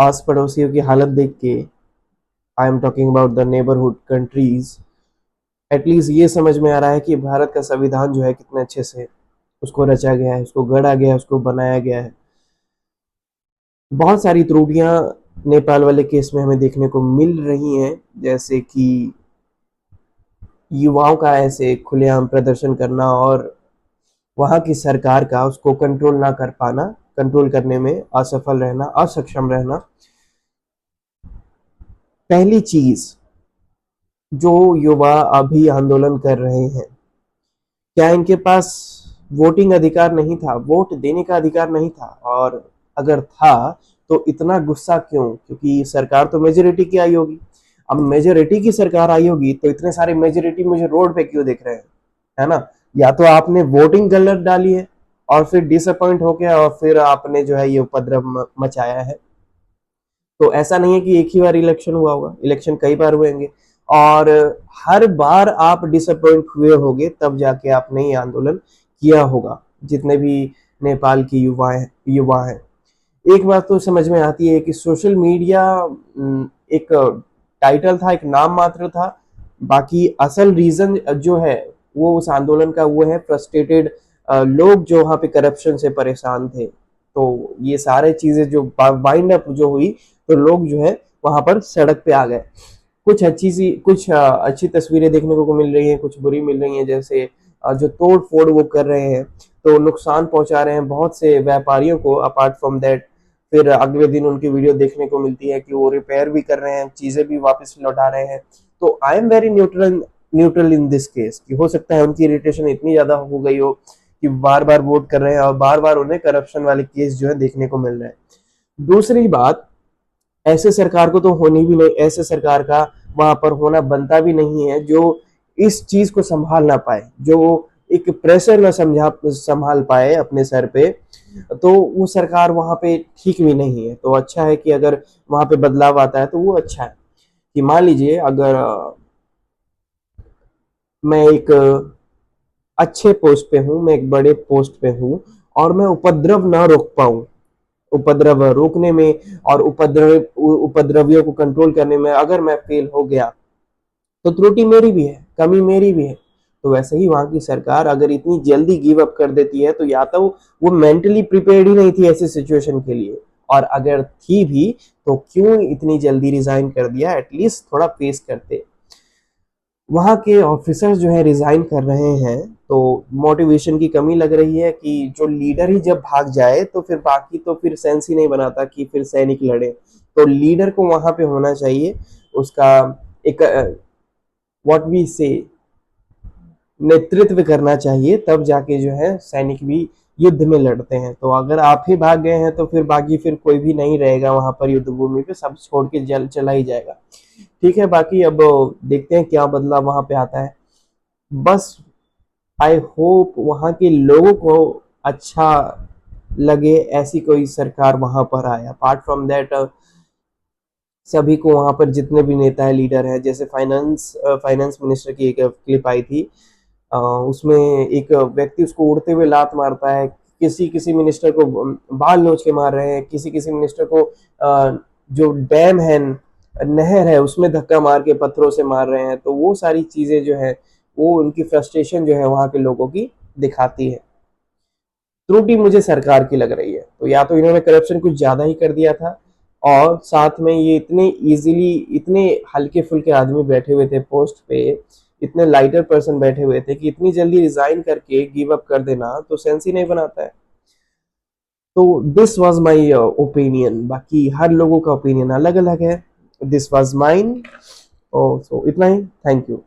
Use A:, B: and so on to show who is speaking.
A: आस पड़ोसियों की हालत देख के, I am talking about the neighbourhood countries, at least ये समझ में आ रहा है कि भारत का संविधान जो है कितने अच्छे से उसको रचा गया है, उसको गढ़ा गया है, उसको बनाया गया है। बहुत सारी त्रुटियां नेपाल वाले केस में हमें देखने को मिल रही हैं, जैसे कि युवाओं का ऐसे खुलेआम प्रदर्शन करना और वहाँ की सरकार का उसको कंट्रोल ना कर पाना, कंट्रोल करने में असफल रहना, असक्षम रहना। पहली चीज, जो युवा अभी आंदोलन कर रहे हैं, क्या इनके पास वोटिंग अधिकार नहीं था, वोट देने का अधिकार नहीं था? और अगर था तो इतना गुस्सा क्यों? क्योंकि सरकार तो मेजोरिटी की आई होगी। अब मेजोरिटी की सरकार आई होगी तो इतने सारे मेजोरिटी मुझे रोड पे क्यों दिख रहे हैं, है ना? या तो आपने वोटिंग गलत डाली है और फिर डिसअपॉइंट हो गया और फिर आपने जो है ये उपद्रव मचाया है। तो ऐसा नहीं है कि एक ही बार इलेक्शन हुआ होगा, इलेक्शन कई बार हुएंगे और हर बार आप डिसअपॉइंट हुए होंगे तब जाके आपने ये आंदोलन किया होगा, जितने भी नेपाल की युवा हैं। एक बात तो समझ में आती है कि सोशल मीडिया एक टाइटल था, एक नाम मात्र था। बाकी असल रीजन जो है वो उस आंदोलन का वो है फ्रस्ट्रेटेड लोग जो वहाँ पे करप्शन से परेशान थे। तो ये सारे चीजें जो बाइंड अप जो हुई, तो लोग जो है वहां पर सड़क पे आ गए। कुछ अच्छी तस्वीरें देखने को मिल रही हैं, कुछ बुरी मिल रही हैं, जैसे जो तोड़ फोड़ वो कर रहे हैं तो नुकसान पहुंचा रहे हैं बहुत से व्यापारियों को। अपार्ट फ्रॉम दैट फिर अगले दिन उनकी वीडियो देखने को मिलती है कि वो रिपेयर भी कर रहे हैं, चीजें भी वापस लौटा रहे हैं। तो I am very neutral in this case, कि हो सकता है उनकी इरिटेशन इतनी ज्यादा हो गई हो कि बार बार वोट कर रहे हैं और बार बार उन्हें करप्शन वाले केस जो है देखने को मिल रहे हैं। दूसरी बात, ऐसे सरकार को तो होनी भी नहीं, ऐसे सरकार का वहां पर होना बनता भी नहीं है जो इस चीज को संभाल ना पाए, जो एक प्रेशर ना संभाल पाए अपने सर पे। तो वो सरकार वहां पे ठीक भी नहीं है। तो अच्छा है कि अगर वहां पे बदलाव आता है तो वो अच्छा है। कि मान लीजिए अगर मैं एक अच्छे पोस्ट पे हूँ, मैं एक बड़े पोस्ट पे हूँ और मैं उपद्रव ना रोक पाऊं, उपद्रव रोकने में और उपद्रवियों को कंट्रोल करने में अगर मैं फेल हो गया तो त्रुटि मेरी भी है, कमी मेरी भी है। तो वैसे ही वहां की सरकार अगर इतनी जल्दी गिव अप कर देती है तो या तो वो मेंटली प्रिपेयर्ड ही नहीं थी ऐसी सिचुएशन के लिए, और अगर थी भी तो क्यों इतनी जल्दी रिजाइन कर दिया? एटलीस्ट थोड़ा फेस करते। वहाँ के ऑफिसर्स जो है रिजाइन कर रहे हैं तो मोटिवेशन की कमी लग रही है कि जो लीडर ही जब भाग जाए तो फिर बाकी तो फिर सेंस ही नहीं बनाता कि फिर सैनिक लड़े। तो लीडर को वहां पे होना चाहिए, उसका एक व्हाट वी से नेतृत्व करना चाहिए, तब जाके जो है सैनिक भी युद्ध में लड़ते हैं। तो अगर आप ही भाग गए हैं तो फिर बाकी फिर कोई भी नहीं रहेगा वहां पर युद्ध भूमि पे, सब छोड़ के चला ही जाएगा। ठीक है, बाकी अब देखते हैं क्या बदलाव वहां पे आता है। बस आई होप वहां के लोगों को अच्छा लगे ऐसी कोई सरकार वहां पर आए। अपार्ट फ्रॉम दैट सभी को वहां पर जितने भी नेता है, लीडर है, जैसे फाइनेंस मिनिस्टर की एक क्लिप आई थी, उसमें एक व्यक्ति उसको उड़ते हुए लात मारता है, किसी किसी मिनिस्टर को बाल नोच के मार रहे हैं, किसी किसी मिनिस्टर को जो डैम है, नहर है, उसमें धक्का मार के पत्थरों से मार रहे हैं। तो वो सारी चीजें जो है वो उनकी फ्रस्ट्रेशन जो है वहां के लोगों की दिखाती है। त्रुटि मुझे सरकार की लग रही है। तो या तो इन्होंने करप्शन कुछ ज्यादा ही कर दिया था, और साथ में ये इतने इजीली, इतने हल्के फुल्के आदमी बैठे हुए थे पोस्ट पे, इतने लाइटर पर्सन बैठे हुए थे कि इतनी जल्दी रिजाइन करके गिव अप कर देना तो सेंस ही नहीं बनाता है। तो दिस वाज माय ओपिनियन, बाकी हर लोगों का ओपिनियन अलग अलग है। This was mine. सो इतना ही, थैंक यू।